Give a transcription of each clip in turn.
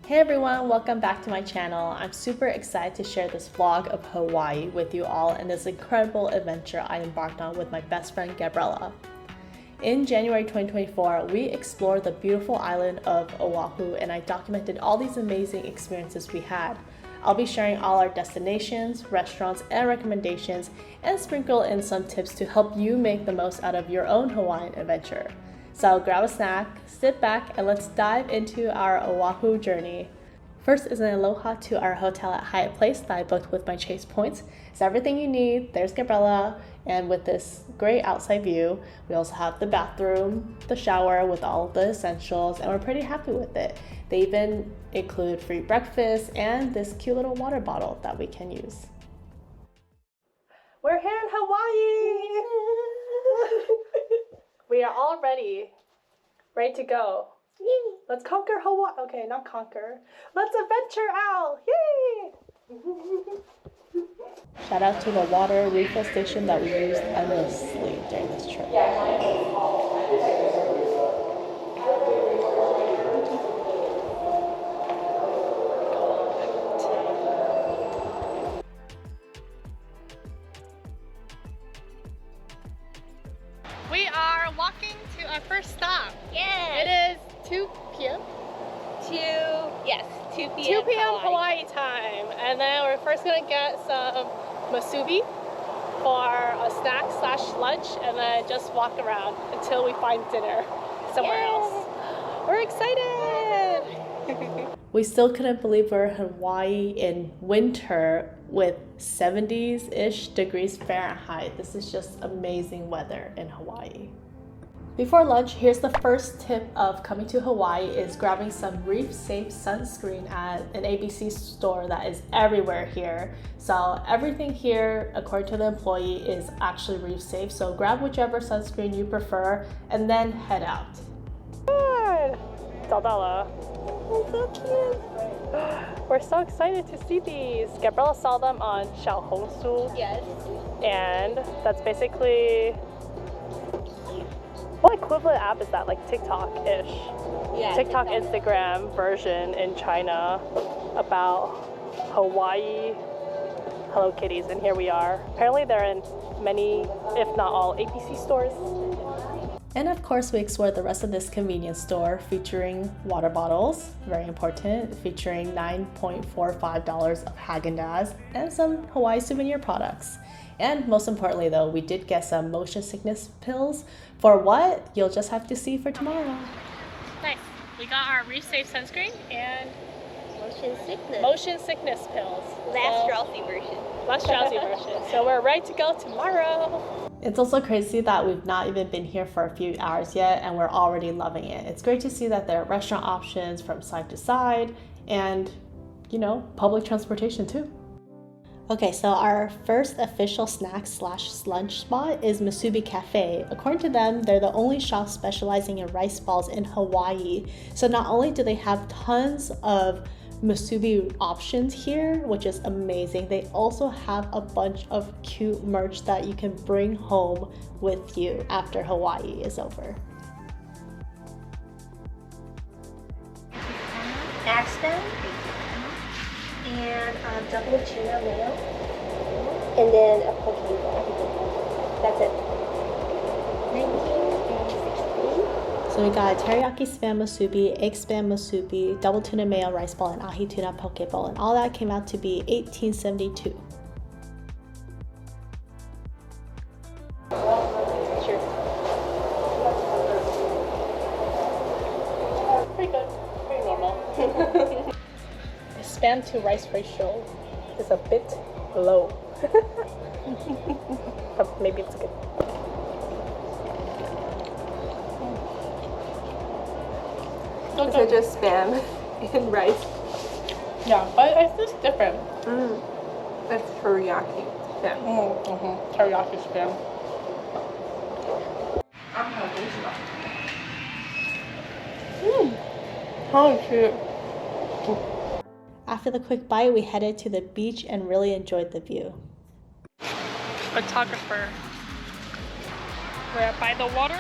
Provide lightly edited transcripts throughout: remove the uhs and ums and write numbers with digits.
Hey everyone, welcome back to my channel. I'm super excited to share this vlog of Hawaii with you all and this incredible adventure I embarked on with my best friend Gabriella. In January 2024, we explored the beautiful island of Oahu and I documented all these amazing experiences we had. I'll be sharing all our destinations, restaurants, and recommendations and sprinkle in some tips to help you make the most out of your own Hawaiian adventure. So grab a snack, sit back, and let's dive into our Oahu journey. First is an aloha to our hotel at Hyatt Place that I booked with my Chase points. It's everything you need. There's Gabriella, and with this great outside view, we also have the bathroom, the shower with all of the essentials, and we're pretty happy with it. They even include free breakfast and this cute little water bottle that we can use. We're here in Hawaii! We are all ready to go. Yay. Let's conquer Hawaii. Okay, not conquer. Let's adventure out. Yay! Shout out to the water refill station that we used endlessly during this trip. We are walking to our first stop. Yes. It is 2 p.m. 2 p.m. 2 p.m. Hawaii time. And then we're first gonna get some musubi for a snack / lunch and then just walk around until we find dinner somewhere else. We're excited! We still couldn't believe we're in Hawaii in winter with 70s-ish degrees Fahrenheit. This is just amazing weather in Hawaii. Before lunch, here's the first tip of coming to Hawaii is grabbing some reef-safe sunscreen at an ABC store that is everywhere here. So everything here, according to the employee, is actually reef-safe. So grab whichever sunscreen you prefer and then head out. Good! Daldala. Oh, so cute! We're so excited to see these. Gabriella saw them on Xiaohongshu. Yes. And that's basically... What equivalent app is that? Like TikTok-ish? Yeah. TikTok, Instagram version in China about Hawaii Hello Kitties, and here we are. Apparently they're in many, if not all, APC stores. And of course we explored the rest of this convenience store featuring water bottles, very important, featuring $9.45 of Haagen-Dazs and some Hawaii souvenir products. And most importantly though, we did get some motion sickness pills. For what? You'll just have to see for tomorrow. Nice. We got our reef-safe sunscreen and motion sickness pills. Less drowsy version. Less drowsy version. So we're ready to go tomorrow. It's also crazy that we've not even been here for a few hours yet and we're already loving it. It's great to see that there are restaurant options from side to side and, you know, public transportation too. Okay, so our first official snack / lunch spot is Musubi Cafe. According to them, they're the only shop specializing in rice balls in Hawaii. So not only do they have tons of musubi options here, which is amazing, they also have a bunch of cute merch that you can bring home with you after Hawaii is over. Ashton. And double tuna mayo. And then a poke bowl. That's it. 19 and 16. So we got teriyaki spam musubi, egg spam musubi, double tuna mayo rice ball, and ahi tuna poke bowl, and all that came out to be $18.72. Sure. Pretty good, pretty normal. The spam to rice ratio is a bit low, but maybe it's good. Is it just spam and rice? Yeah, but it's just different. That's teriyaki spam. Teriyaki spam. Oh, cute. After the quick bite, we headed to the beach and really enjoyed the view. Photographer. We're by the water.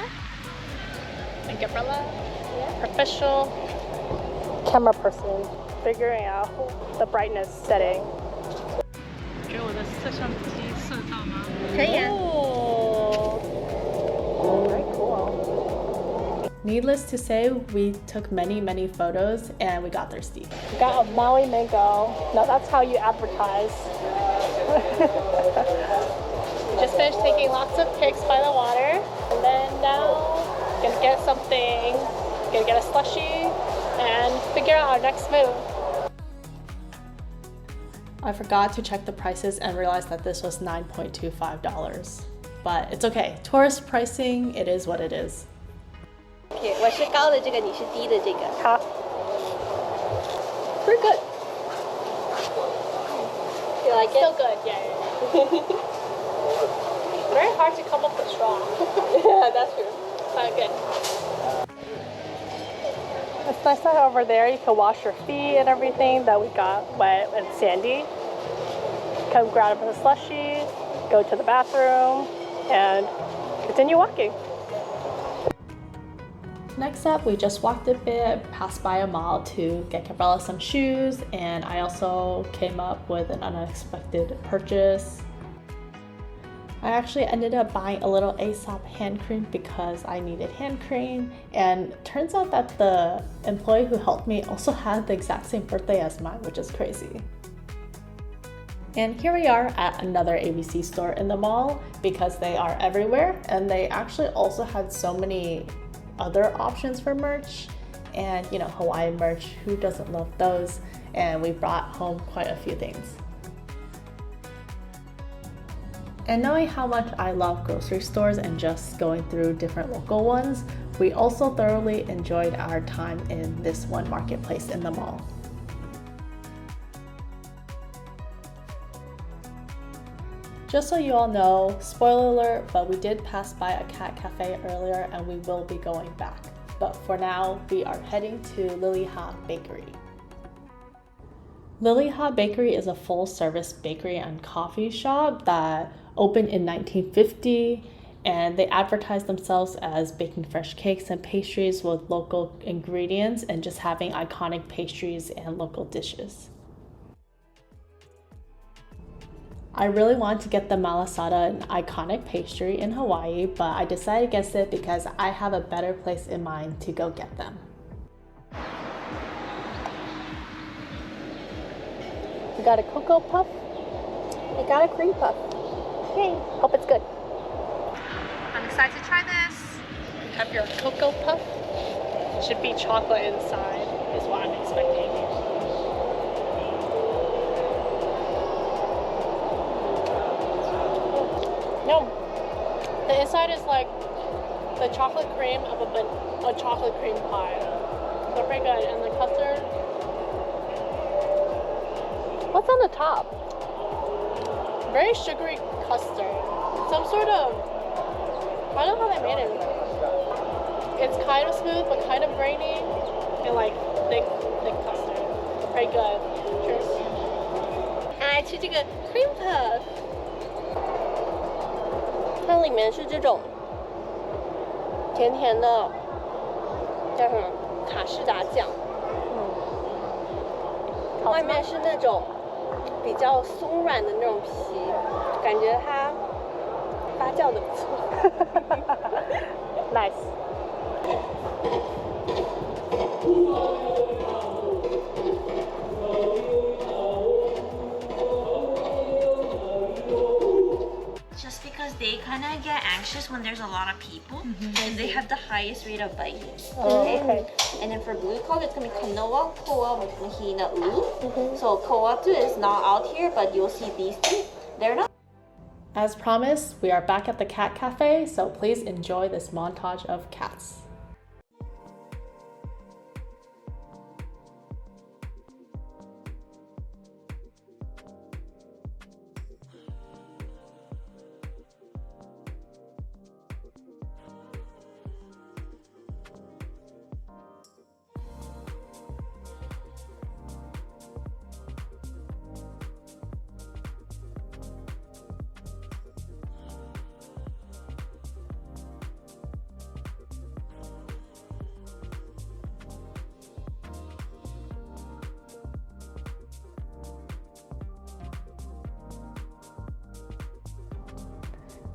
And Gabriella, professional camera person figuring out the brightness setting. 给我的摄像机摄到吗？可以啊。Oh, very cool. Needless to say, we took many photos and we got thirsty. We got a Maui mango. Now that's how you advertise. Just finished taking lots of pics by the water, and then now gonna get something, gonna get a slushie, and figure out our next move. I forgot to check the prices and realized that this was $9.25. But it's okay. Tourist pricing, it is what it is. Okay, 我是高的这个，你是低的这个。好。We're good. You like it? Still good, yeah. Very hard to come up with straw. Yeah, that's true. Good. It's nice that over there you can wash your feet and everything that we got wet and sandy. Come grab a slushie, go to the bathroom, and continue walking. Next up, we just walked a bit, passed by a mall to get Gabriella some shoes, and I also came up with an unexpected purchase. I actually ended up buying a little Aesop hand cream because I needed hand cream, and turns out that the employee who helped me also had the exact same birthday as mine, which is crazy. And here we are at another ABC store in the mall because they are everywhere, and they actually also had so many other options for merch, and you know, Hawaiian merch, who doesn't love those? And we brought home quite a few things. And knowing how much I love grocery stores and just going through different local ones, we also thoroughly enjoyed our time in this one marketplace in the mall. Just so you all know, spoiler alert, but we did pass by a cat cafe earlier and we will be going back. But for now, we are heading to Liliha Bakery. Liliha Bakery is a full-service bakery and coffee shop that opened in 1950, and they advertise themselves as baking fresh cakes and pastries with local ingredients and just having iconic pastries and local dishes. I really wanted to get the malasada, an iconic pastry in Hawaii, but I decided against it because I have a better place in mind to go get them. We got a cocoa puff. I got a cream puff. Yay! Hope it's good. I'm excited to try this. You have your cocoa puff. It should be chocolate inside, is what I'm expecting. No, the inside is like the chocolate cream of a chocolate cream pie. They're pretty good, and the custard. What's on the top? Very sugary custard. Some sort of, I don't know how they made it. It's kind of smooth, but kind of grainy, and like thick custard. Very good. Cheers. 爱吃这个 cream puff。它里面是这种甜甜的，叫什么卡士达酱，外面是那种比较松软的那种皮，感觉它发酵的不错。Nice. Just because they kind of get anxious when there's a lot of people, and they have the highest rate of biting. Okay. And then for blue color, it's gonna be Kanoa, Koa, Mahina, So Koatu is not out here, but you'll see these two. They're not. As promised, we are back at the cat cafe, so please enjoy this montage of cats.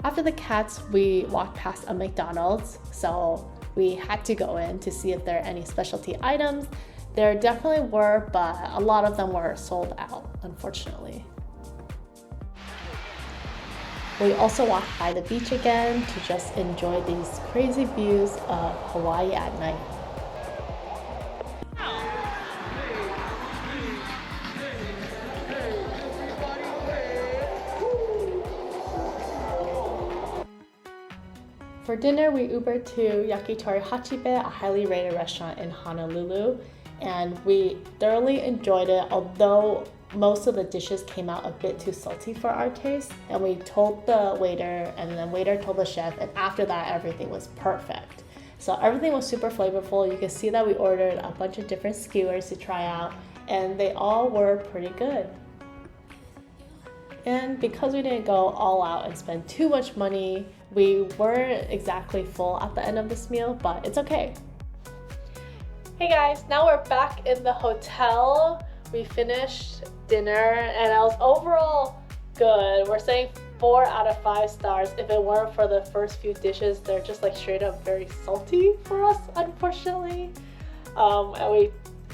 After the cats, we walked past a McDonald's, so we had to go in to see if there are any specialty items. There definitely were, but a lot of them were sold out, unfortunately. We also walked by the beach again to just enjoy these crazy views of Hawaii at night. For dinner, we Ubered to Yakitori Hachibei, a highly rated restaurant in Honolulu, and we thoroughly enjoyed it, although most of the dishes came out a bit too salty for our taste. And we told the waiter, and the waiter told the chef, and after that, everything was perfect. So everything was super flavorful. You can see that we ordered a bunch of different skewers to try out, and they all were pretty good. And because we didn't go all out and spend too much money, we weren't exactly full at the end of this meal, but it's okay. Hey guys, now we're back in the hotel. We finished dinner and it was overall good. We're saying 4 out of 5 stars. If it weren't for the first few dishes, they're just like straight up very salty for us, unfortunately. And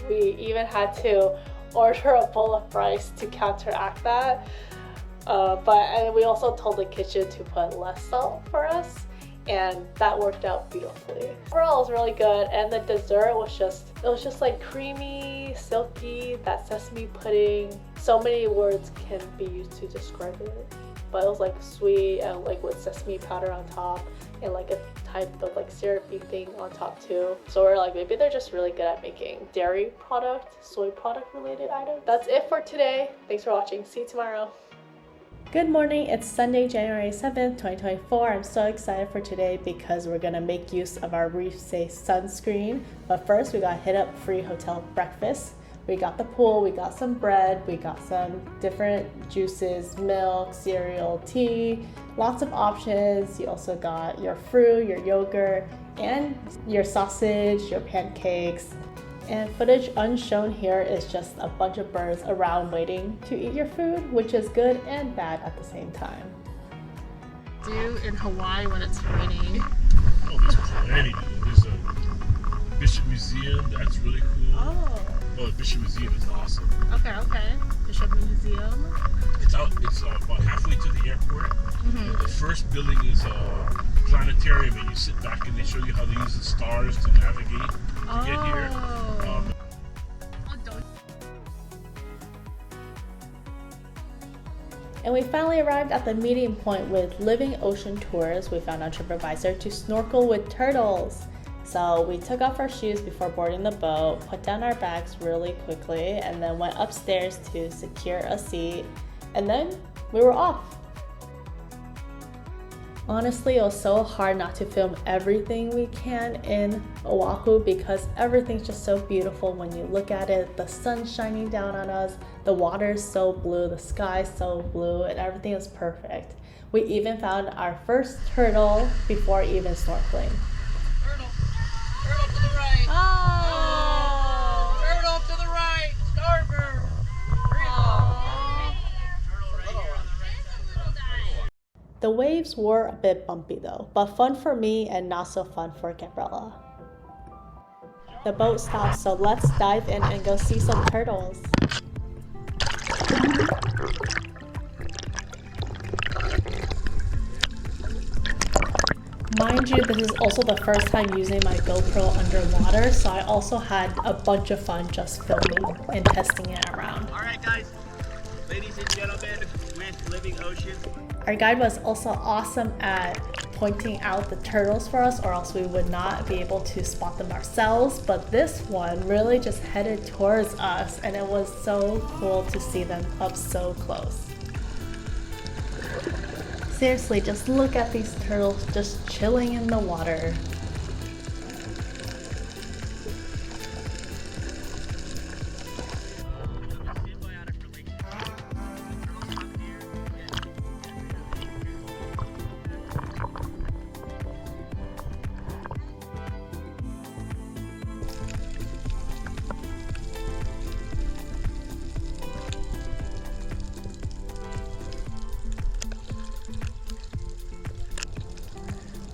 we even had to order a bowl of rice to counteract that. And we also told the kitchen to put less salt for us, and that worked out beautifully. Overall, it was really good, and the dessert was just like creamy, silky, that sesame pudding. So many words can be used to describe it, but it was like sweet and like with sesame powder on top and like a type of like syrupy thing on top too. So we're like, maybe they're just really good at making dairy product, soy product related items. That's it for today. Thanks for watching. See you tomorrow. Good morning, it's Sunday, January 7th, 2024. I'm so excited for today because we're gonna make use of our reef-safe sunscreen. But first, we got hit up free hotel breakfast. We got the pool, we got some bread, we got some different juices, milk, cereal, tea, lots of options. You also got your fruit, your yogurt, and your sausage, your pancakes. And footage unshown here is just a bunch of birds around waiting to eat your food, which is good and bad at the same time. Do in Hawaii when it's raining. Oh, there's plenty. There's a Bishop Museum, that's really cool. Oh, the Bishop Museum is awesome. okay. Bishop Museum. It's about halfway to the airport. The first building is a planetarium, and you sit back and they show you how they use the stars to navigate to get here. And we finally arrived at the meeting point with Living Ocean Tours. We found a TripAdvisor to snorkel with turtles. So we took off our shoes before boarding the boat, put down our bags really quickly, and then went upstairs to secure a seat, and then we were off. Honestly, it was so hard not to film everything we can in Oahu because everything's just so beautiful when you look at it. The sun's shining down on us, the water is so blue, the sky is so blue, and everything is perfect. We even found our first turtle before even snorkeling. Turtle to the right. Oh! Turtle to the right. Starboard. The waves were a bit bumpy though, but fun for me and not so fun for Gabriella. The boat stopped, so let's dive in and go see some turtles. Mind you, this is also the first time using my GoPro underwater, so I also had a bunch of fun just filming and testing it around. Alright guys, ladies and gentlemen, with Living Ocean. Our guide was also awesome at pointing out the turtles for us, or else we would not be able to spot them ourselves, but this one really just headed towards us, and it was so cool to see them up so close. Seriously, just look at these turtles just chilling in the water.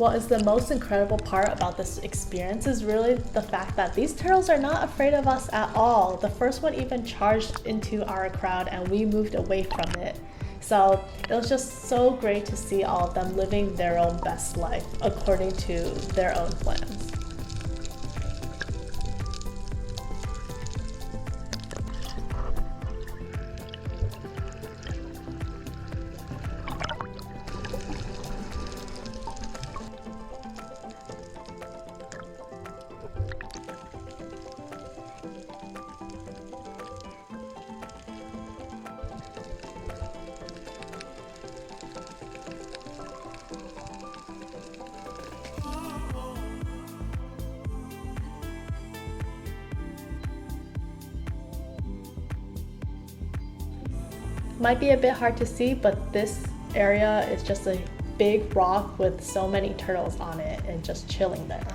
What is the most incredible part about this experience is really the fact that these turtles are not afraid of us at all. The first one even charged into our crowd and we moved away from it. So it was just so great to see all of them living their own best life according to their own plans. Might be a bit hard to see, but this area is just a big rock with so many turtles on it and just chilling there.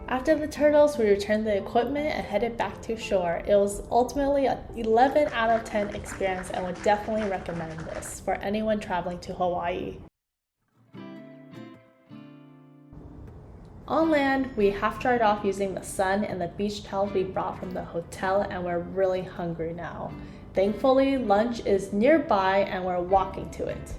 After the turtles, we returned the equipment and headed back to shore. It was ultimately an 11 out of 10 experience and would definitely recommend this for anyone traveling to Hawaii. On land, we half dried off using the sun and the beach towels we brought from the hotel, and we're really hungry now. Thankfully, lunch is nearby and we're walking to it.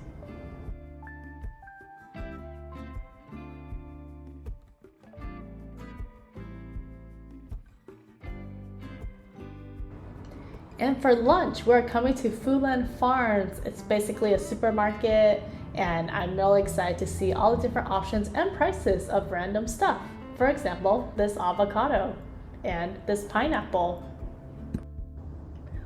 And for lunch, we're coming to Foodland Farms. It's basically a supermarket, and I'm really excited to see all the different options and prices of random stuff. For example, this avocado and this pineapple.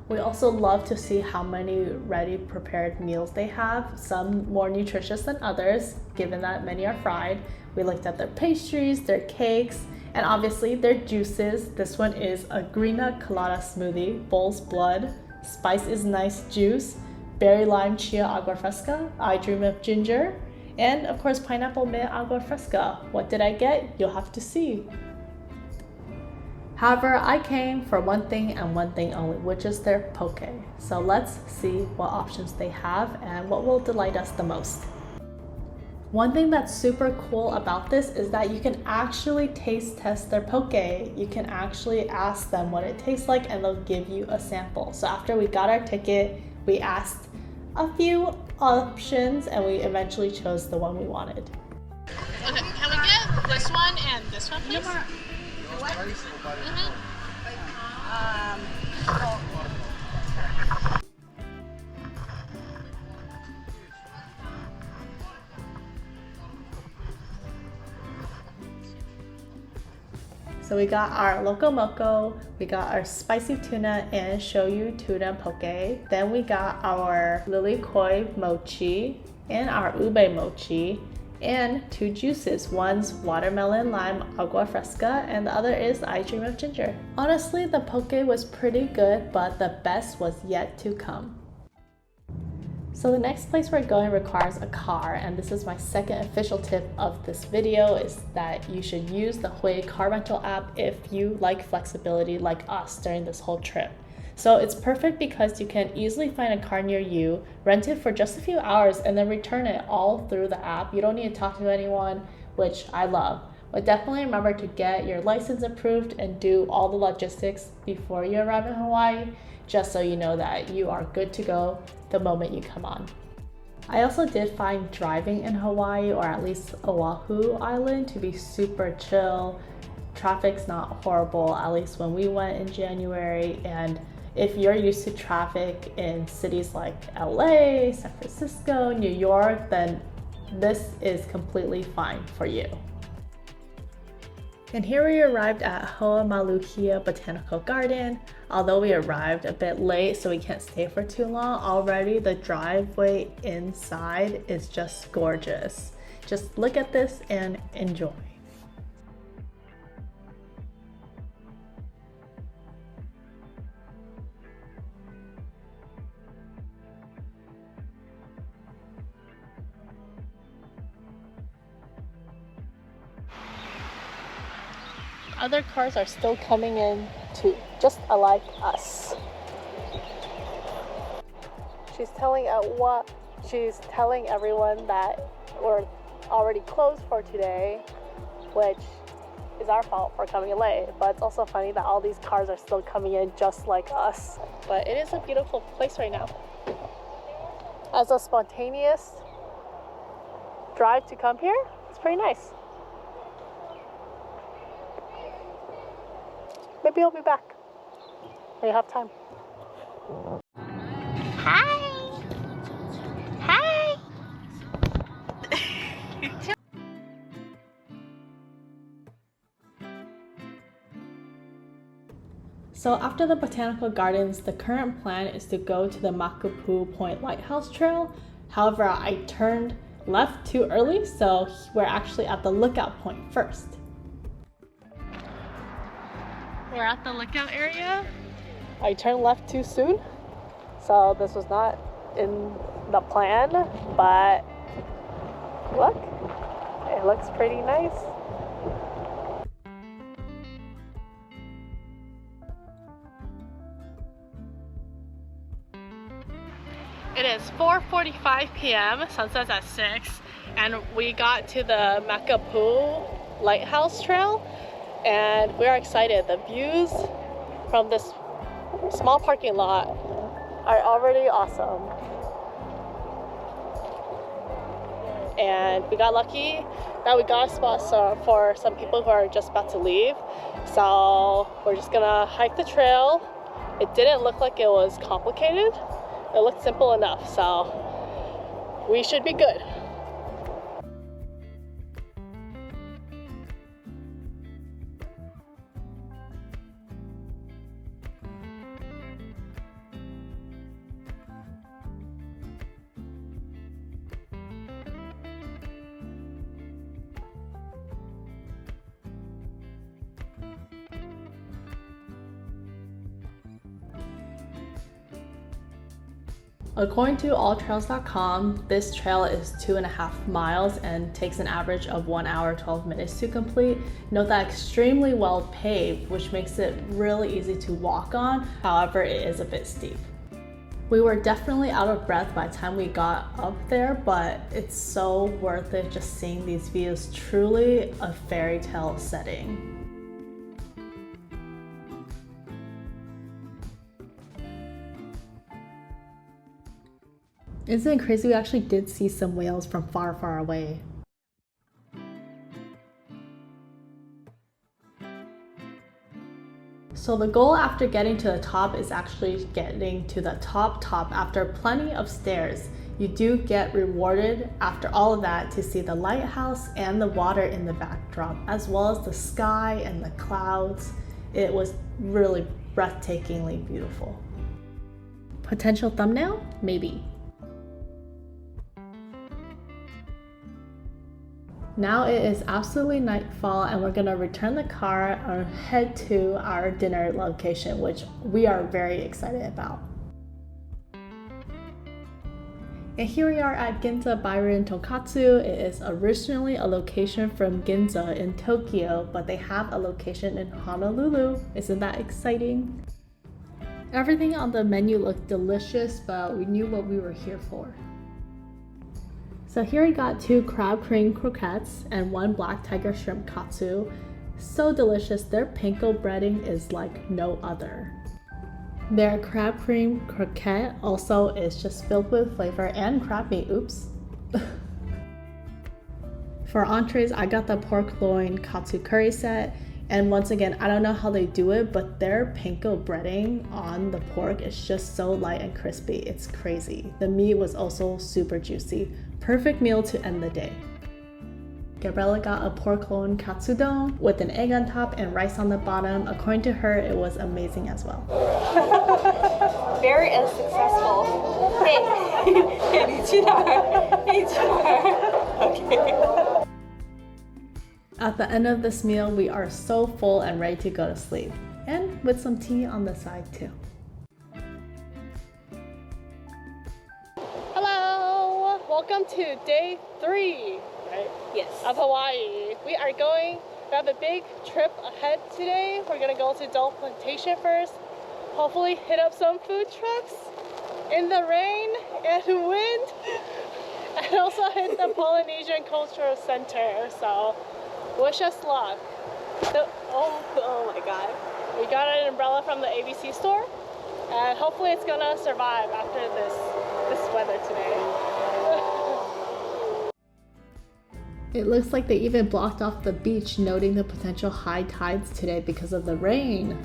We also love to see how many ready prepared meals they have, some more nutritious than others, given that many are fried. We looked at their pastries, their cakes, and obviously their juices. This one is a Greenna Colada smoothie, bull's blood, spice is nice juice, berry lime chia agua fresca, I dream of ginger, and of course pineapple mint agua fresca. What did I get? You'll have to see. However, I came for one thing and one thing only, which is their poke. So let's see what options they have and what will delight us the most. One thing that's super cool about this is that you can actually taste test their poke. You can actually ask them what it tastes like and they'll give you a sample. So after we got our ticket, we asked a few options and we eventually chose the one we wanted. Okay, can we get this one and this one, please? So we got our loco moco, we got our spicy tuna and shoyu tuna poke. Then we got our lilikoi mochi and our ube mochi and two juices. One's watermelon lime agua fresca and the other is I dream of ginger. Honestly, the poke was pretty good, but the best was yet to come. So the next place we're going requires a car, and this is my second official tip of this video, is that you should use the Hui car rental app if you like flexibility like us during this whole trip. So it's perfect because you can easily find a car near you, rent it for just a few hours, and then return it all through the app. You don't need to talk to anyone, which I love. But definitely remember to get your license approved and do all the logistics before you arrive in Hawaii, just so you know that you are good to go the moment you come on. I also did find driving in Hawaii, or at least Oahu Island, to be super chill. Traffic's not horrible, at least when we went in January, and if you're used to traffic in cities like LA, San Francisco, New York, then this is completely fine for you. And here we arrived at Ho'omaluhia Botanical Garden. Although we arrived a bit late, so we can't stay for too long, already the driveway inside is just gorgeous. Just look at this and enjoy. other cars are still coming in too, just like us. She's telling everyone that we're already closed for today, which is our fault for coming in late. But it's also funny that all these cars are still coming in just like us. But it is a beautiful place right now. As a spontaneous drive to come here, it's pretty nice. Maybe I'll be back when you have time. Hi. Hi. So after the Botanical Gardens, the current plan is to go to the Makapu'u Point Lighthouse Trail. However, I turned left too early, so we're actually at the lookout point first. We're at the lookout area. I turned left too soon, so this was not in the plan, but look, it looks pretty nice. It is 4:45 p.m., sunset's at 6, and we got to the Makapu'u Lighthouse Trail, and we are excited. The views from this small parking lot are already awesome. And we got lucky that we got a spot for some people who are just about to leave. So we're just gonna hike the trail. It didn't look like it was complicated. It looked simple enough, so we should be good. According to alltrails.com, this trail is 2.5 miles and takes an average of 1 hour 12 minutes to complete. Note that extremely well paved, which makes it really easy to walk on. However, it is a bit steep. We were definitely out of breath by the time we got up there, but it's so worth it just seeing these views. Truly a fairy tale setting. Isn't it crazy? We actually did see some whales from far, far away. So the goal after getting to the top is actually getting to the top after plenty of stairs. You do get rewarded after all of that to see the lighthouse and the water in the backdrop, as well as the sky and the clouds. It was really breathtakingly beautiful. Potential thumbnail? Maybe. Now it is absolutely nightfall and we're gonna return the car and head to our dinner location, which we are very excited about. And here we are at Ginza Bairin Tonkatsu. It is originally a location from Ginza in Tokyo, but they have a location in Honolulu. Isn't that exciting? Everything on the menu looked delicious, but we knew what we were here for. So here we got 2 crab cream croquettes and 1 black tiger shrimp katsu. So delicious, their panko breading is like no other. Their crab cream croquette also is just filled with flavor and crab meat, oops. For entrees, I got the pork loin katsu curry set. And once again, I don't know how they do it, but their panko breading on the pork is just so light and crispy. It's crazy. The meat was also super juicy. Perfect meal to end the day. Gabriella got a pork loin katsudon with an egg on top and rice on the bottom. According to her, it was amazing as well. Very unsuccessful. Hey, 你去哪儿？你去哪儿？ Okay. At the end of this meal, we are so full and ready to go to sleep. And with some tea on the side too. Hello! Welcome to day 3, right? Yes. Of Hawaii. We are going We have a big trip ahead today. We're gonna go to Dole Plantation first. Hopefully hit up some food trucks in the rain and wind. And also hit the Polynesian Cultural Center. So wish us luck. Oh my god. We got an umbrella from the ABC store. And hopefully it's gonna survive after this weather today. It looks like they even blocked off the beach, noting the potential high tides today because of the rain.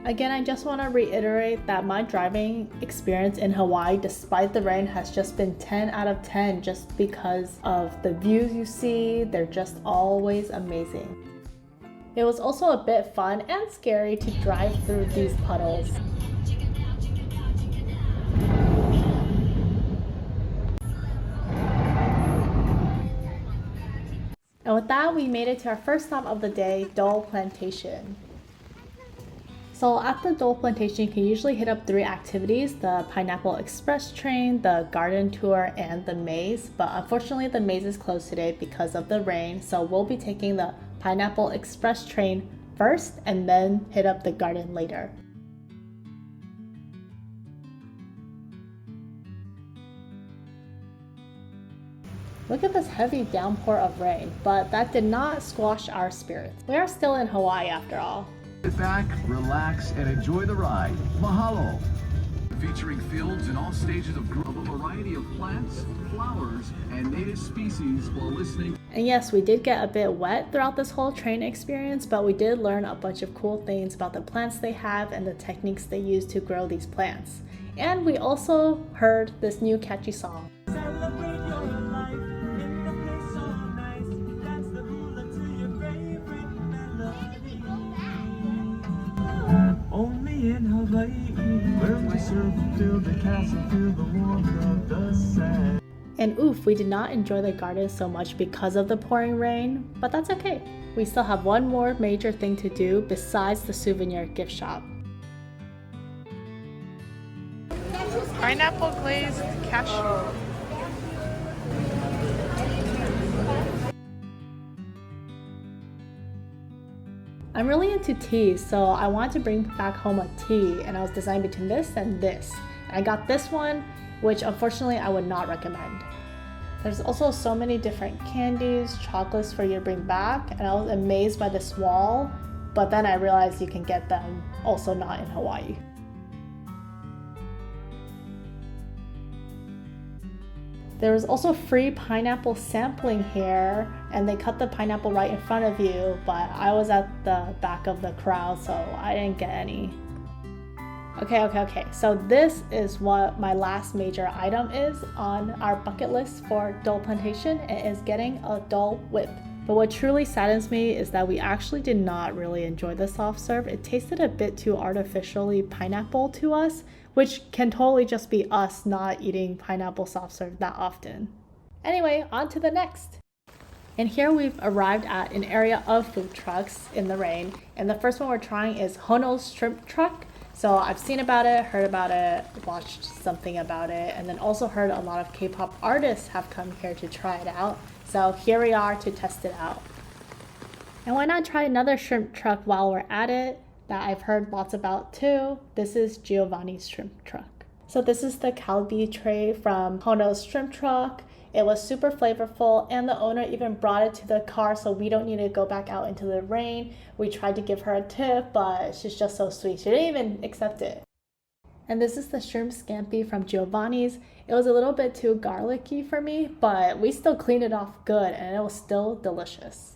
Again, I just want to reiterate that my driving experience in Hawaii, despite the rain, has just been 10 out of 10 just because of the views you see. They're just always amazing. It was also a bit fun and scary to drive through these puddles. And with that, we made it to our first stop of the day, Dole Plantation. So at the Dole Plantation, you can usually hit up 3 activities: the Pineapple Express train, the garden tour, and the maze. But unfortunately, the maze is closed today because of the rain. So we'll be taking the Pineapple Express train first and then hit up the garden later. Look at this heavy downpour of rain, but that did not squash our spirits. We are still in Hawaii after all. Sit back, relax, and enjoy the ride. Mahalo! Featuring fields in all stages of growth, a variety of plants, flowers, and native species while listening. And yes, we did get a bit wet throughout this whole train experience, but we did learn a bunch of cool things about the plants they have and the techniques they use to grow these plants. And we also heard this new catchy song. Only in Hawaii, where we surf, feel the castle, feel the warmth of the sand. And oof, we did not enjoy the garden so much because of the pouring rain, but that's okay. We still have one more major thing to do besides the souvenir gift shop. Pineapple glazed cashew. I'm really into tea, so I wanted to bring back home a tea, and I was deciding between this and this. I got this one, which unfortunately I would not recommend. There's also so many different candies, chocolates for you to bring back, and I was amazed by this wall, but then I realized you can get them also not in Hawaii. There was also free pineapple sampling here, and they cut the pineapple right in front of you, but I was at the back of the crowd, so I didn't get any. Okay, so this is what my last major item is on our bucket list for Dole Plantation. It is getting a Dole Whip. But what truly saddens me is that we actually did not really enjoy the soft serve. It tasted a bit too artificially pineapple to us, which can totally just be us not eating pineapple soft serve that often. Anyway, on to the next. And here we've arrived at an area of food trucks in the rain. And the first one we're trying is HONOS shrimp truck. So I've seen about it, heard about it, watched something about it, and then also heard a lot of K-pop artists have come here to try it out. So here we are to test it out. And why not try another shrimp truck while we're at it that I've heard lots about too. This is Giovanni's shrimp truck. So this is the kalbi tray from HONOS shrimp truck. It was super flavorful, and the owner even brought it to the car so we don't need to go back out into the rain. We tried to give her a tip, but she's just so sweet. She didn't even accept it. And this is the shrimp scampi from Giovanni's. It was a little bit too garlicky for me, but we still cleaned it off good and it was still delicious.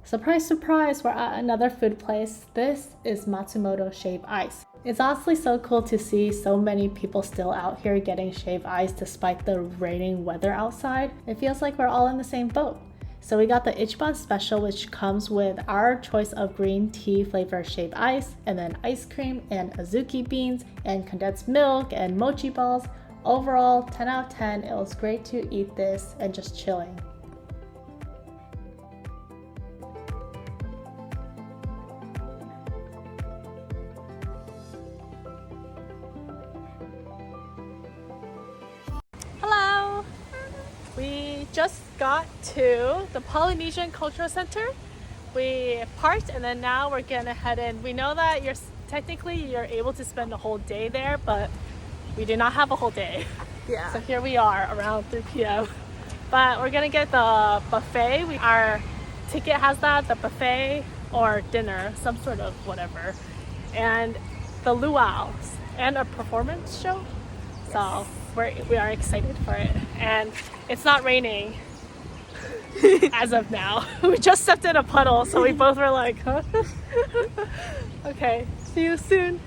Surprise, surprise, we're at another food place. This is Matsumoto Shave Ice. It's honestly so cool to see so many people still out here getting shave ice despite the raining weather outside. It feels like we're all in the same boat. So we got the Ichiban Special, which comes with our choice of green tea flavor shaved ice, and then ice cream and azuki beans and condensed milk and mochi balls. Overall, 10 out of 10. It was great to eat this and just chilling. We just got to the Polynesian Cultural Center. We parked and then now we're gonna head in. We know that technically you're able to spend a whole day there, but we do not have a whole day. Yeah. So here we are around 3 p.m. But we're gonna get the buffet. Our ticket has that, the buffet or dinner, some sort of whatever. And the luau and a performance show. Yes. So we are excited for it. And it's not raining as of now. We just stepped in a puddle, so we both were like, huh? Okay, see you soon.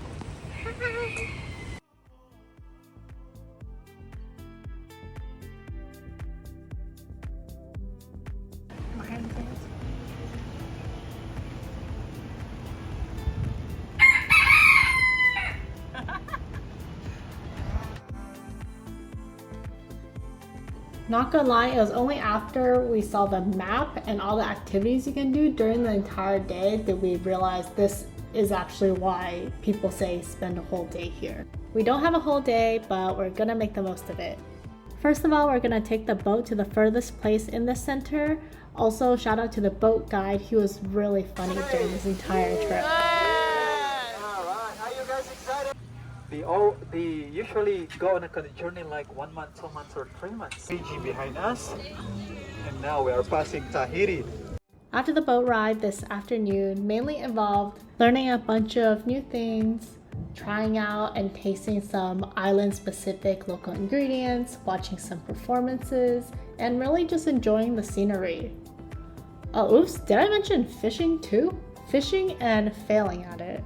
Not gonna lie, it was only after we saw the map and all the activities you can do during the entire day that we realized this is actually why people say spend a whole day here. We don't have a whole day, but we're gonna make the most of it. First of all, we're gonna take the boat to the furthest place in the center. Also, shout out to the boat guide. He was really funny during this entire trip. They usually go on a journey like 1 month, 2 months, or 3 months. Fiji behind us, and now we are passing Tahiti. After the boat ride this afternoon mainly involved learning a bunch of new things, trying out and tasting some island-specific local ingredients, watching some performances, and really just enjoying the scenery. Oh, oops, did I mention fishing too? Fishing and failing at it.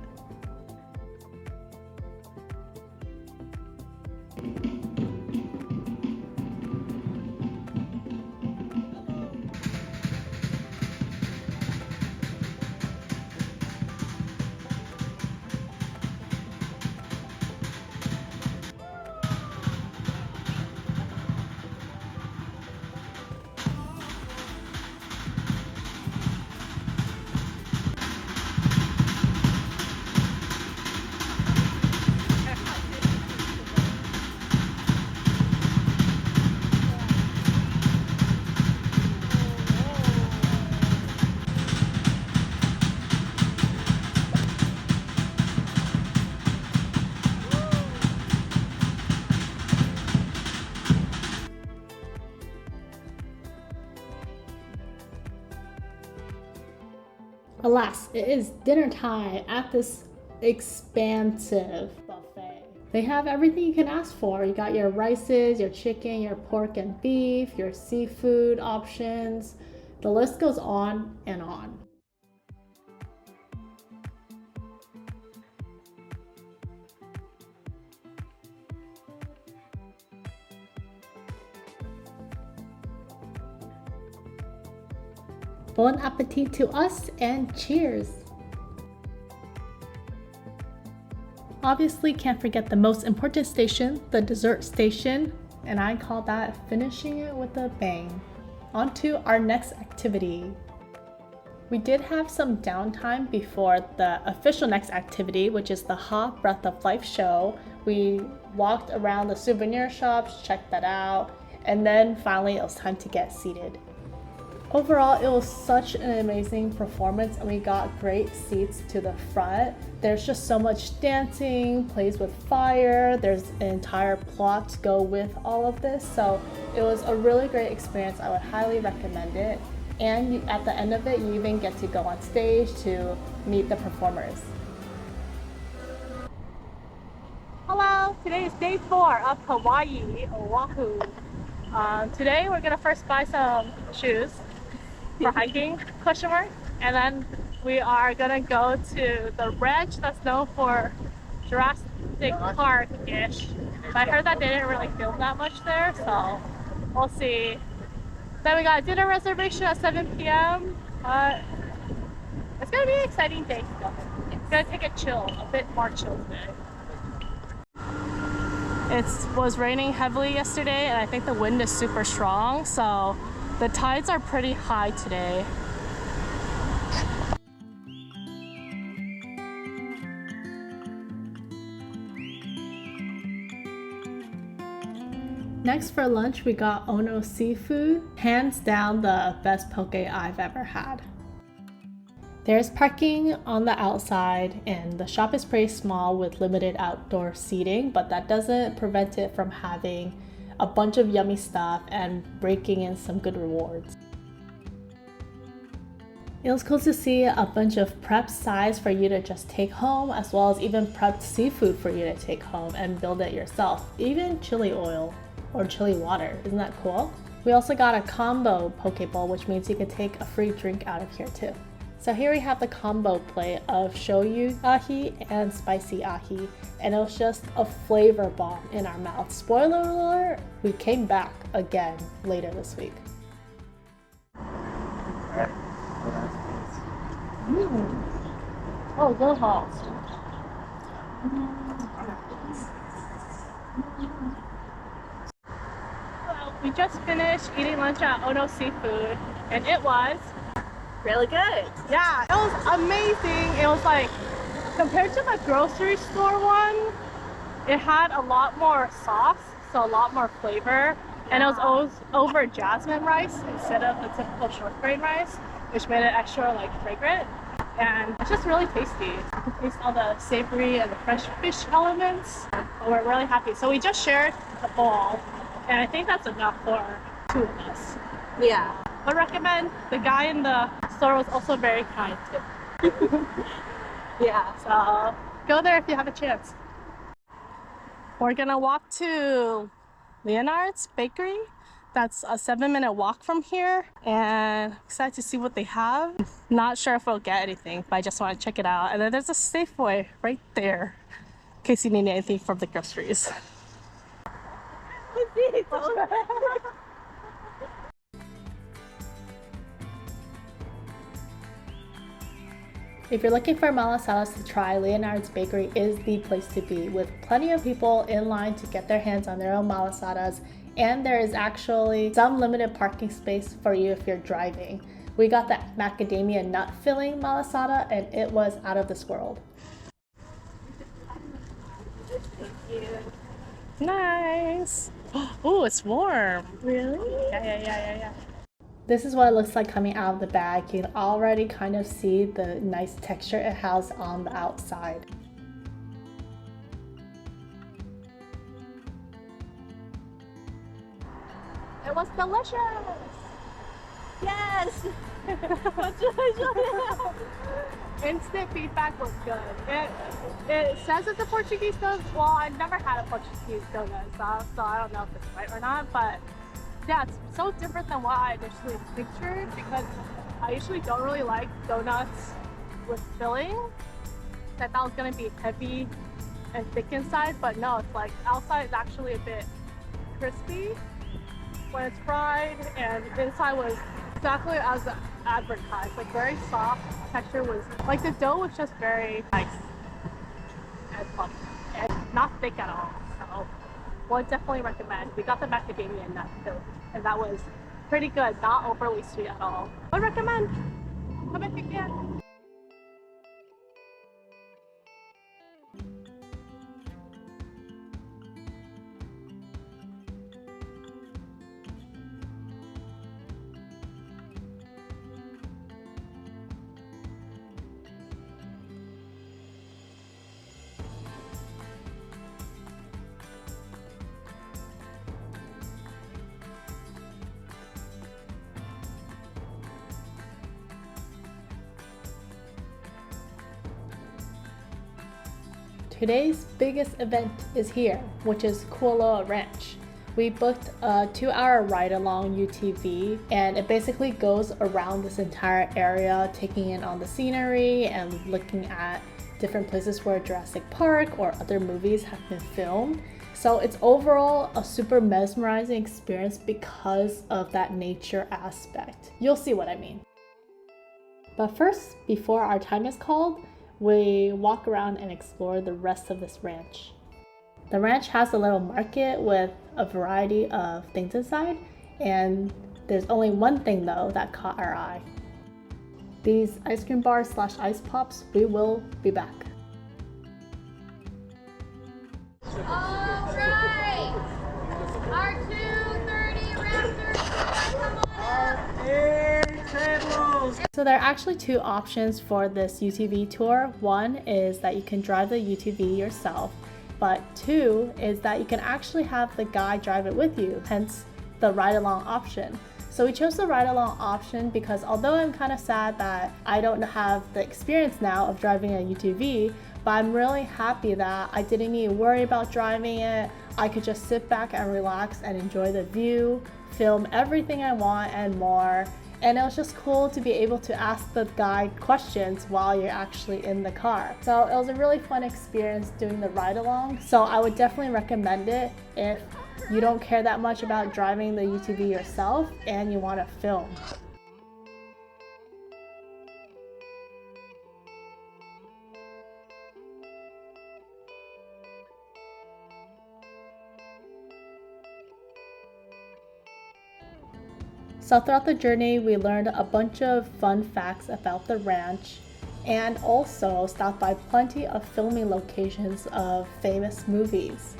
Alas, it is dinner time at this expansive buffet. They have everything you can ask for. You got your rices, your chicken, your pork and beef, your seafood options. The list goes on and on. Bon appetit to us and cheers! Obviously can't forget the most important station, the dessert station, and I call that finishing it with a bang. On to our next activity. We did have some downtime before the official next activity, which is the Hot Breath of Life show. We walked around the souvenir shops, checked that out, and then finally it was time to get seated. Overall, it was such an amazing performance and we got great seats to the front. There's just so much dancing, plays with fire, there's an entire plot to go with all of this. So it was a really great experience. I would highly recommend it. And at the end of it, you even get to go on stage to meet the performers. Hello, today is day 4 of Hawaii, Oahu. Today we're gonna first buy some shoes for hiking, and then we are gonna go to the ranch that's known for Jurassic Park-ish. But I heard that they didn't really film that much there, so we'll see. Then we got a dinner reservation at 7 p.m. It's gonna be an exciting day still. It's gonna take a bit more chill today. It was raining heavily yesterday and I think the wind is super strong, so the tides are pretty high today. Next for lunch, we got Ono Seafood. Hands down the best poke I've ever had. There's parking on the outside, and the shop is pretty small with limited outdoor seating, but that doesn't prevent it from having a bunch of yummy stuff and breaking in some good rewards. It was cool to see a bunch of prepped sides for you to just take home, as well as even prepped seafood for you to take home and build it yourself. Even chili oil or chili water. Isn't that cool? We also got a combo poke bowl, which means you could take a free drink out of here too. So here we have the combo plate of shoyu ahi and spicy ahi, and it was just a flavor bomb in our mouth. Spoiler alert, we came back again later this week. Oh, good hot. Well, we just finished eating lunch at Ono Seafood, and it was Really good. yeah, it was amazing. It was like, compared to the grocery store one, it had a lot more sauce, so a lot more flavor, and it was over jasmine rice instead of the typical short grain rice, which made it extra like fragrant, and it's just really tasty. You can taste all the savory and the fresh fish elements, but we're really happy. So we just shared the bowl, and I think that's enough for 2 of us. Yeah. I recommend. The guy in the store was also very kind too. Yeah. So go there if you have a chance. We're gonna walk to Leonard's Bakery. That's a 7-minute walk from here, and excited to see what they have. Not sure if we'll get anything, but I just want to check it out. And then there's a Safeway right there in case you need anything from the groceries. If you're looking for malasadas to try, Leonard's Bakery is the place to be, with plenty of people in line to get their hands on their own malasadas, and there is actually some limited parking space for you if you're driving. We got the macadamia nut filling malasada, and it was out of this world. Thank you. Nice. Oh, it's warm. Really? Yeah. This is what it looks like coming out of the bag. You can already kind of see the nice texture it has on the outside. It was delicious. Yes. Instant feedback was good. It says it's a Portuguese donut. Well, I've never had a Portuguese donut, so I don't know if it's right or not. But yeah, it's so different than what I initially pictured, because I usually don't really like donuts with filling. I thought it was gonna be heavy and thick inside, but no, it's like outside is actually a bit crispy when it's fried, and inside was exactly as advertised, like very soft. Texture was like the dough was just very nice and fluffy and not thick at all. So would definitely recommend. We got the macadamia nut filling, and that was pretty good, not overly sweet at all. Would recommend. Come if you can. Today's biggest event is here, which is Kualoa Ranch. We booked a 2-hour ride along UTV, and it basically goes around this entire area, taking in on the scenery and looking at different places where Jurassic Park or other movies have been filmed. So it's overall a super mesmerizing experience because of that nature aspect. You'll see what I mean. But first, before our time is called, we walk around and explore the rest of this ranch. The ranch has a little market with a variety of things inside, and there's only one thing though that caught our eye. These ice cream bars / ice pops. We will be back. Alright! Our 2:30 Raptors, come on up! So there are actually two options for this UTV tour. One is that you can drive the UTV yourself, but two is that you can actually have the guide drive it with you, hence the ride-along option. So we chose the ride-along option because although I'm kind of sad that I don't have the experience now of driving a UTV, but I'm really happy that I didn't need to worry about driving it. I could just sit back and relax and enjoy the view, film everything I want and more. And it was just cool to be able to ask the guide questions while you're actually in the car. So it was a really fun experience doing the ride-along. So I would definitely recommend it if you don't care that much about driving the UTV yourself and you want to film. So throughout the journey, we learned a bunch of fun facts about the ranch and also stopped by plenty of filming locations of famous movies.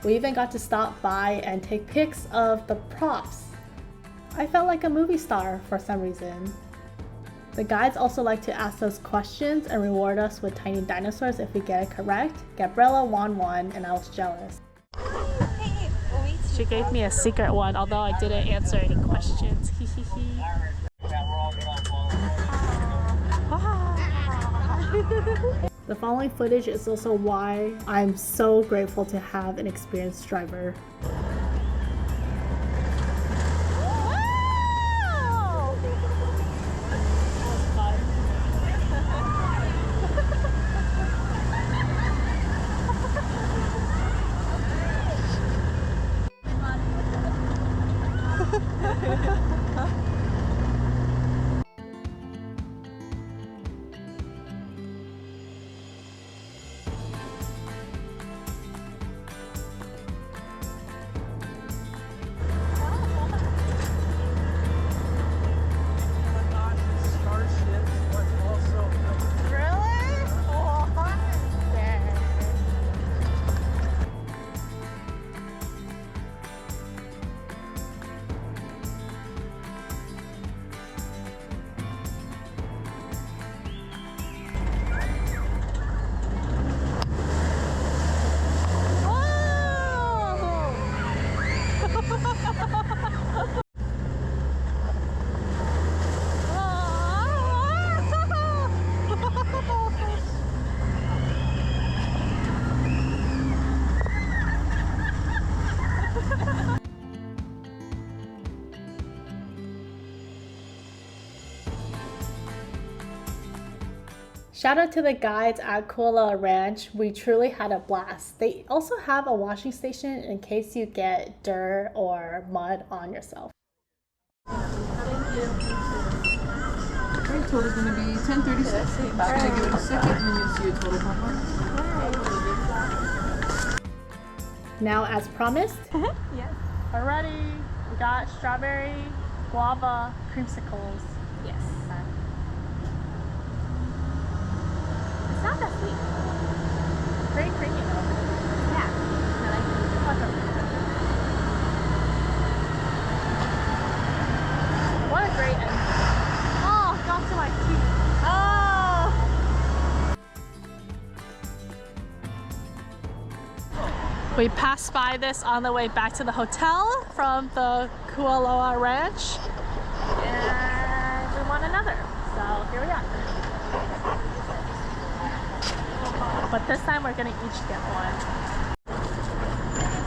We even got to stop by and take pics of the props. I felt like a movie star for some reason. The guides also like to ask us questions and reward us with tiny dinosaurs if we get it correct. Gabriella won one and I was jealous. She gave me a secret one, although I didn't answer any questions. The following footage is also why I'm so grateful to have an experienced driver. Shout out to the guides at Kualoa Ranch. We truly had a blast. They also have a washing station in case you get dirt or mud on yourself. Our total is going to be $10.36. I'm going to give it a second and then you'll see a total number. Now, as promised, Yes. we're ready. We got strawberry guava creamsicles. Yes. It's not that sweet. Very creamy though. Yeah. I like it. What a great ending. Oh, it got to my teeth. Oh! We passed by this on the way back to the hotel from the Kualoa Ranch. And we want another. So here we are. But this time we're gonna each get one.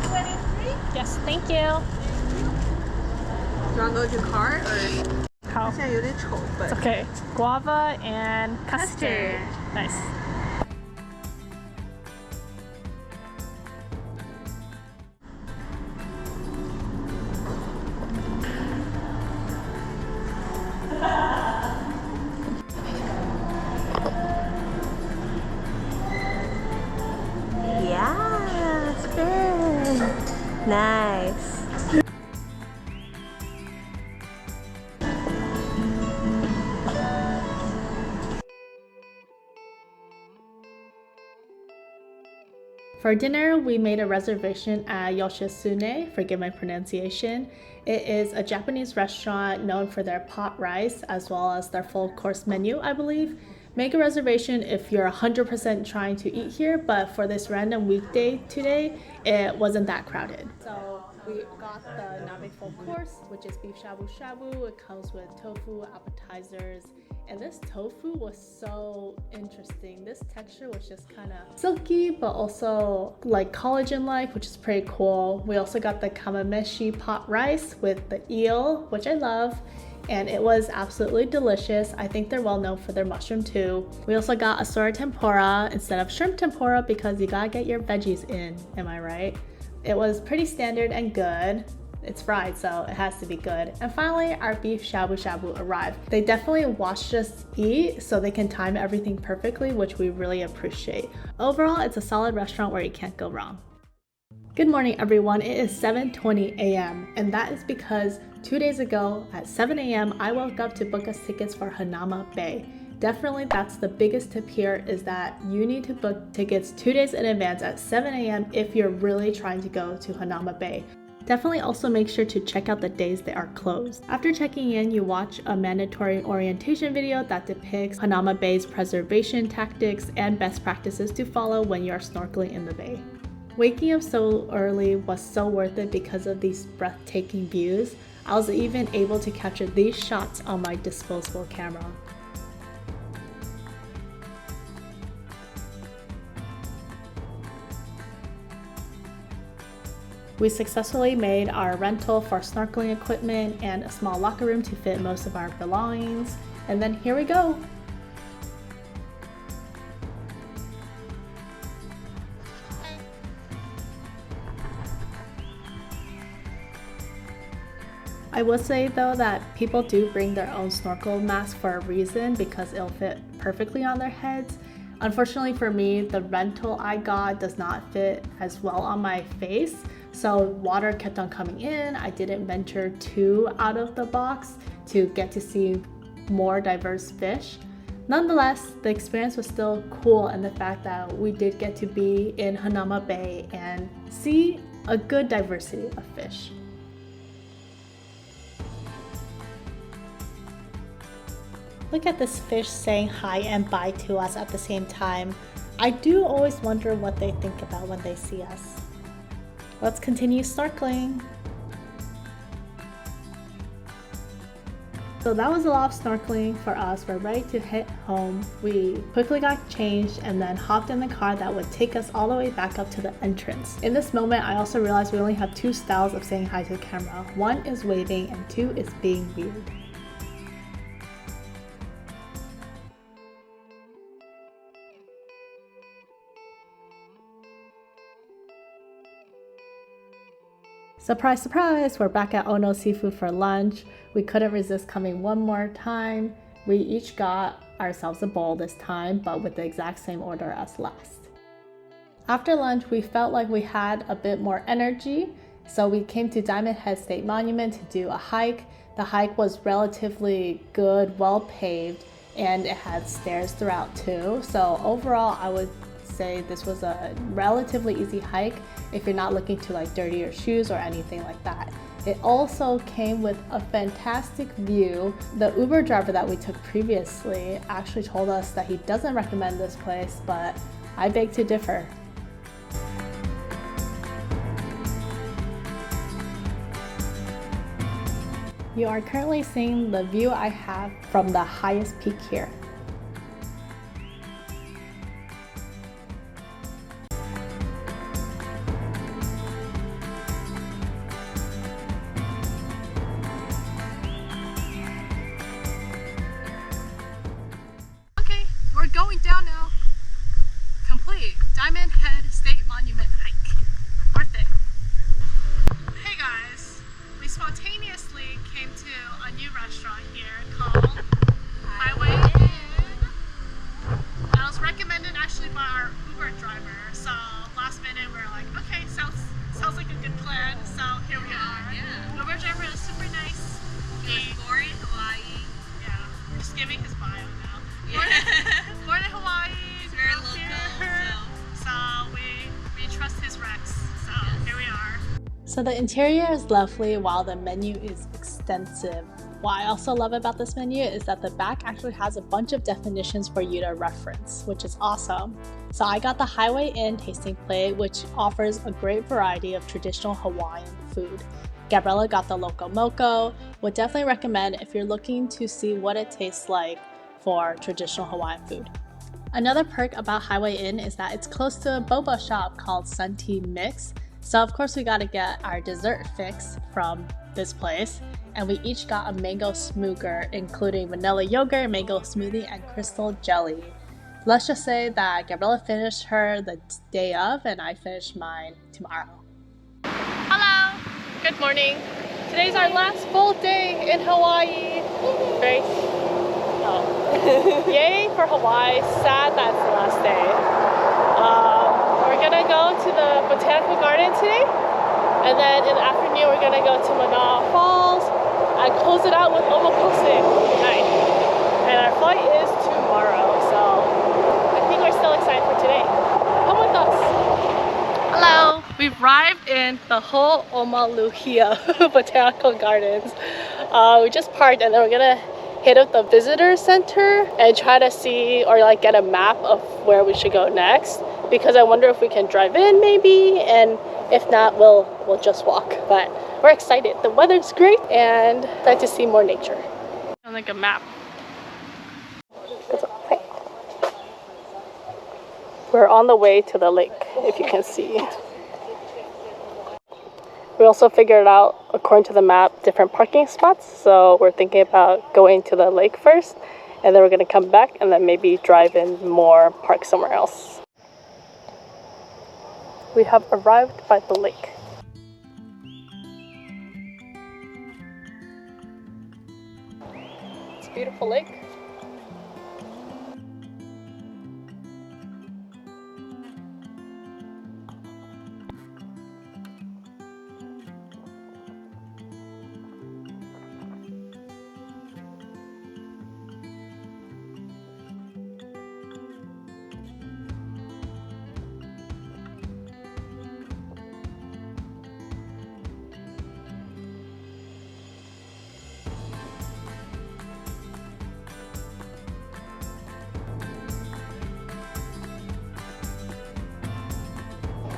23? Yes, thank you. Do you want to go with your cart or? How? It's okay. Guava and custard. Nice. Yeah, it's good. Nice. For dinner, we made a reservation at Yoshitsune, forgive my pronunciation. It is a Japanese restaurant known for their pot rice as well as their full course menu, I believe. Make a reservation if you're 100% trying to eat here, but for this random weekday today, it wasn't that crowded. So we got the nabe full course, which is beef shabu shabu. It comes with tofu, appetizers, and this tofu was so interesting. This texture was just kind of silky, but also like collagen-like, which is pretty cool. We also got the kamameshi pot rice with the eel, which I love, and it was absolutely delicious. I think they're well known for their mushroom too. We also got a sora tempura instead of shrimp tempura because you gotta get your veggies in, am I right? It was pretty standard and good. It's fried, so it has to be good. And finally, our beef shabu shabu arrived. They definitely watched us eat so they can time everything perfectly, which we really appreciate. Overall, it's a solid restaurant where you can't go wrong. Good morning, everyone. It is 7:20 a.m. and that is because 2 days ago at 7 a.m. I woke up to book us tickets for Hanauma Bay. Definitely that's the biggest tip here, is that you need to book tickets 2 days in advance at 7 a.m. if you're really trying to go to Hanauma Bay. Definitely also make sure to check out the days they are closed. After checking in, you watch a mandatory orientation video that depicts Hanauma Bay's preservation tactics and best practices to follow when you are snorkeling in the bay. Waking up so early was so worth it because of these breathtaking views. I was even able to capture these shots on my disposable camera. We successfully made our rental for snorkeling equipment and a small locker room to fit most of our belongings. And then here we go! I would say though that people do bring their own snorkel mask for a reason, because it'll fit perfectly on their heads. Unfortunately for me, the rental I got does not fit as well on my face. So water kept on coming in. I didn't venture too out of the box to get to see more diverse fish. Nonetheless, the experience was still cool, and the fact that we did get to be in Hanauma Bay and see a good diversity of fish. Look at this fish saying hi and bye to us at the same time. I do always wonder what they think about when they see us. Let's continue snorkeling. So that was a lot of snorkeling for us. We're ready to head home. We quickly got changed and then hopped in the car that would take us all the way back up to the entrance. In this moment, I also realized we only have two styles of saying hi to the camera. One is waving and two is being weird. Surprise, surprise, we're back at Ono Seafood for lunch. We couldn't resist coming one more time. We each got ourselves a bowl this time, but with the exact same order as last. After lunch, we felt like we had a bit more energy, so we came to Diamond Head State Monument to do a hike. The hike was relatively good, well paved, and it had stairs throughout too. So overall, I would say this was a relatively easy hike if you're not looking to like dirty your shoes or anything like that. It also came with a fantastic view. The Uber driver that we took previously actually told us that he doesn't recommend this place, but I beg to differ. You are currently seeing the view I have from the highest peak here. Going down now. Complete Diamond Head State Monument hike. Worth it. Hey guys, we spontaneously came to a new restaurant here called Highway Inn. That was recommended actually by our Uber driver. So last minute we were like, okay, sounds like a good plan. So here we are. Yeah. Uber driver is super nice. He was born in Hawaii. Yeah, we're just giving his bio now. Yeah. Born in Hawaii. He's very local. So we snacks. So here we are. So the interior is lovely while the menu is extensive. What I also love about this menu is that the back actually has a bunch of definitions for you to reference, which is awesome. So I got the Highway Inn tasting plate, which offers a great variety of traditional Hawaiian food. Gabriella got the Loco Moco. Would definitely recommend if you're looking to see what it tastes like for traditional Hawaiian food. Another perk about Highway Inn is that it's close to a boba shop called Sun Tea Mix. So of course we gotta get our dessert fix from this place. And we each got a mango smooger, including vanilla yogurt, mango smoothie, and crystal jelly. Let's just say that Gabriella finished her the day of, and I finished mine tomorrow. Hello! Good morning. Today's our last full day in Hawaii. Very yay for Hawaii. Sad that's the last day. We're gonna go to the Botanical Garden today, and then in the afternoon we're gonna go to Manoa Falls and close it out with omakase tonight. And our flight is tomorrow, so I think we're still excited for today. Come with us. Hello, we've arrived in the whole Omaluhia Botanical Gardens. We just parked and then we're gonna hit up the visitor center and try to see or like get a map of where we should go next, because I wonder if we can drive in maybe, and if not we'll just walk. But we're excited. The weather's great and excited to see more nature. On like a map. We're on the way to the lake, if you can see. We also figured out, according to the map, different parking spots. So we're thinking about going to the lake first, and then we're gonna come back and then maybe drive in more, park somewhere else. We have arrived by the lake. It's a beautiful lake.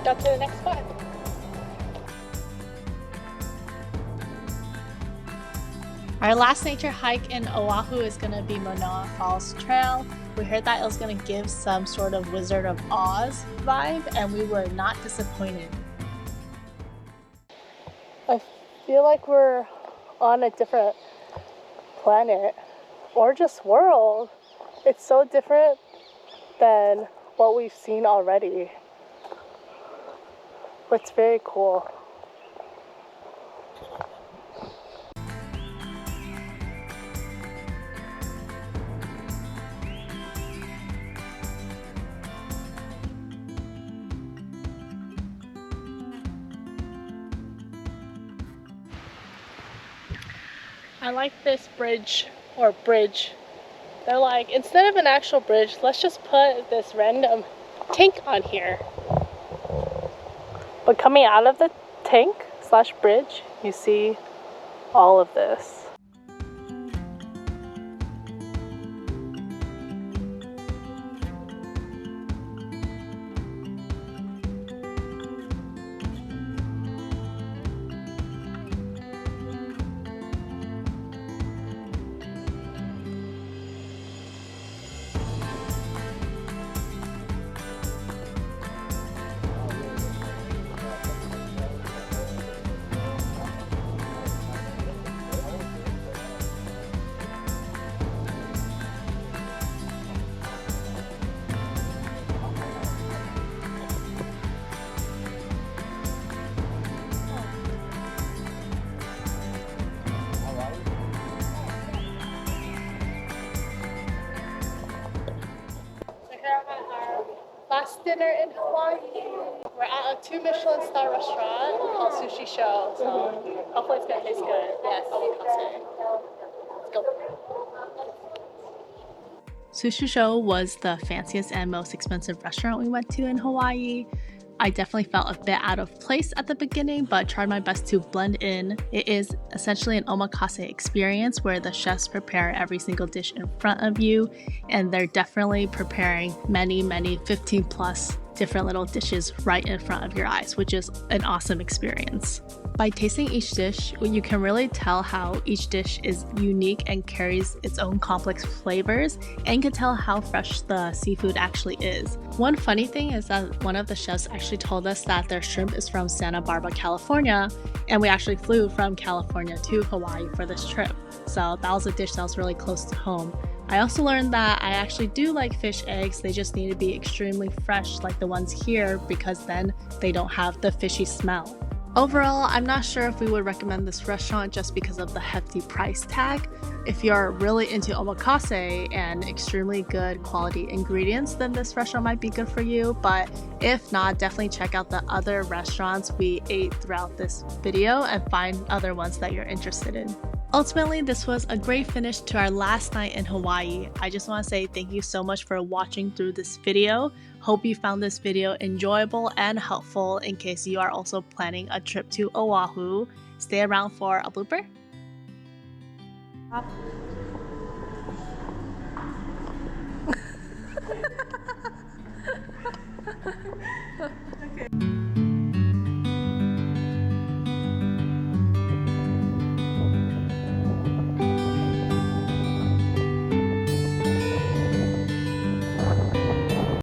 Got to the next spot. Our last nature hike in Oahu is going to be Manoa Falls Trail. We heard that it was going to give some sort of Wizard of Oz vibe, and we were not disappointed. I feel like we're on a different planet or just world. It's so different than what we've seen already. It's very cool. I like this bridge. They're like, instead of an actual bridge, let's just put this random tank on here. But coming out of the tank / bridge, you see all of this. Last dinner in Hawaii. We're at a 2 Michelin star restaurant called Sushi Sho, so hopefully it's gonna taste good. Yes, let's go. Sushi Sho was the fanciest and most expensive restaurant we went to in Hawaii. I definitely felt a bit out of place at the beginning, but tried my best to blend in. It is essentially an omakase experience where the chefs prepare every single dish in front of you, and they're definitely preparing many 15 plus different little dishes right in front of your eyes, which is an awesome experience. By tasting each dish, you can really tell how each dish is unique and carries its own complex flavors, and can tell how fresh the seafood actually is. One funny thing is that one of the chefs actually told us that their shrimp is from Santa Barbara, California, and we actually flew from California to Hawaii for this trip. So that was a dish that was really close to home. I also learned that I actually do like fish eggs, they just need to be extremely fresh like the ones here, because then they don't have the fishy smell. Overall, I'm not sure if we would recommend this restaurant just because of the hefty price tag. If you're really into omakase and extremely good quality ingredients, then this restaurant might be good for you, but if not, definitely check out the other restaurants we ate throughout this video and find other ones that you're interested in. Ultimately, this was a great finish to our last night in Hawaii. I just want to say thank you so much for watching through this video. Hope you found this video enjoyable and helpful in case you are also planning a trip to Oahu. Stay around for a blooper. Okay.